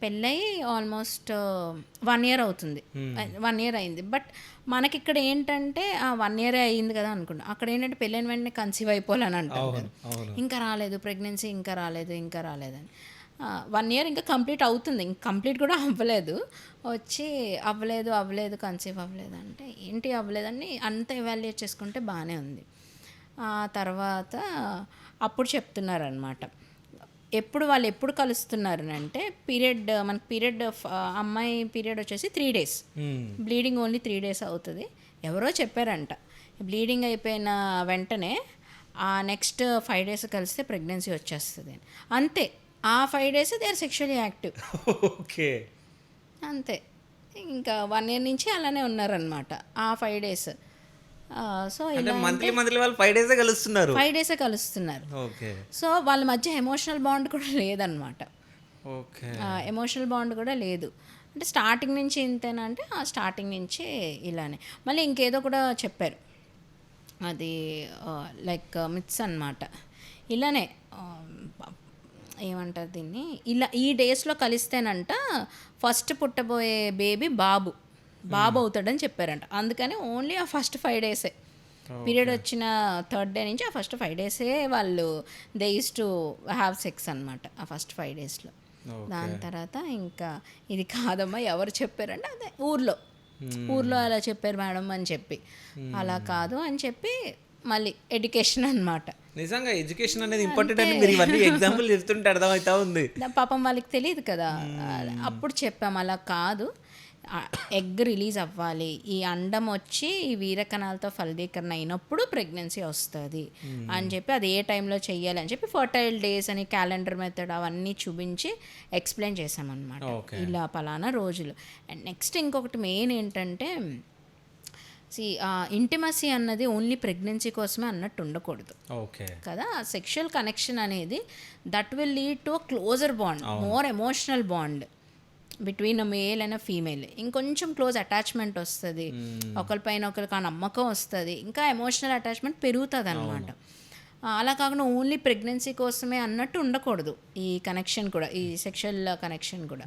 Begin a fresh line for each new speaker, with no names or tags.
పెళ్ళయి almost 1 year అవుతుంది. 1 year అయింది. బట్ మనకిక్కడ ఏంటంటే 1 ఇయరే అయింది కదా అనుకుంటాం. అక్కడ ఏంటంటే పెళ్ళైన వెంటనే కన్సీవ్ అయిపోవాలని అంటారు కదా. ఇంకా రాలేదు ప్రెగ్నెన్సీ, ఇంకా రాలేదని. 1 ఇయర్ ఇంకా కంప్లీట్ అవుతుంది, ఇంక కంప్లీట్ కూడా అవ్వలేదు. వచ్చి అవ్వలేదు కన్సీవ్ అవ్వలేదు అంటే ఏంటి అవ్వలేదని అంత ఎవాల్యుయేట్ చేసుకుంటే బాగానే ఉంది. తర్వాత అప్పుడు చెప్తున్నారనమాట, వాళ్ళు ఎప్పుడు కలుస్తున్నారు అంటే మనకి పీరియడ్ అమ్మాయి పీరియడ్ వచ్చేసి 3 days, బ్లీడింగ్ ఓన్లీ 3 days అవుతుంది. ఎవరో చెప్పారంట బ్లీడింగ్ అయిపోయిన వెంటనే ఆ నెక్స్ట్ 5 days కలిస్తే ప్రెగ్నెన్సీ వచ్చేస్తుంది అని. అంతే, ఆ 5 days they are sexually active.
Okay,
అంతే. ఇంకా 1 year నుంచి అలానే ఉన్నారనమాట ఆ 5 days. సో ఇలా
మంత్లీ వాళ్ళు 5 days కలుస్తున్నారు.
5 days కలుస్తున్నారు.
ఓకే,
సో వాళ్ళ మధ్య ఎమోషనల్ బాండ్ కూడా లేదనమాట.
ఓకే,
ఎమోషనల్ బాండ్ కూడా లేదు. అంటే స్టార్టింగ్ నుంచి ఇంతేనా అంటే స్టార్టింగ్ నుంచి ఇలానే. మళ్ళీ ఇంకేదో కూడా చెప్పారు, అది లైక్ మిత్స్ అనమాట. ఇలానే ఏమంటారు దీన్ని, ఇలా ఈ డేస్లో కలిస్తేనంట ఫస్ట్ పుట్టబోయే బేబీ బాబు అవుతాడని చెప్పారంట. అందుకని ఓన్లీ ఆ ఫస్ట్ 5 days పీరియడ్ వచ్చిన 3rd day నుంచి ఆ ఫస్ట్ 5 days వాళ్ళు they use to have sex అనమాట ఆ ఫస్ట్ 5 daysలో. దాని తర్వాత ఇంకా ఇది కాదమ్మా ఎవరు చెప్పారంటే అదే ఊర్లో అలా చెప్పారు మేడం అని చెప్పి, అలా కాదు అని చెప్పి మళ్ళీ ఎడ్యుకేషన్ అనమాట.
నిజంగా ఎడ్యుకేషన్ అనేది ఇంపార్టెంట్ అని మీరు ఇవన్నీ ఎగ్జాంపుల్ చెప్తుంటే అర్థమవుతా ఉంది.
పాపం వాళ్ళకి తెలియదు కదా. అప్పుడు చెప్పాము అలా కాదు, ఎగ్ రిలీజ్ అవ్వాలి, ఈ అండం వచ్చి ఈ వీరకణాలతో ఫలదీకరణ అయినప్పుడు ప్రెగ్నెన్సీ వస్తుంది అని చెప్పి అది ఏ టైంలో చెయ్యాలి అని చెప్పి ఫర్టైల్ డేస్ అని క్యాలెండర్ మెథడ్ అవన్నీ చూపించి ఎక్స్ప్లెయిన్ చేసామన్నమాట. ఇలా పలానా రోజులు. అండ్ నెక్స్ట్ ఇంకొకటి మెయిన్ ఏంటంటే ఇంటిమసీ అన్నది ఓన్లీ ప్రెగ్నెన్సీ కోసమే అన్నట్టు ఉండకూడదు కదా. సెక్షువల్ కనెక్షన్ అనేది that will lead to closer bond, more emotional bond between a male and a female. ఇంకొంచెం క్లోజ్ అటాచ్మెంట్ వస్తుంది, ఒకరిపైన ఒకరికి ఆ నమ్మకం వస్తుంది, ఇంకా ఎమోషనల్ అటాచ్మెంట్ పెరుగుతుంది అనమాట. అలా కాకుండా ఓన్లీ ప్రెగ్నెన్సీ కోసమే అన్నట్టు ఉండకూడదు ఈ కనెక్షన్ కూడా, ఈ సెక్షువల్ కనెక్షన్ కూడా.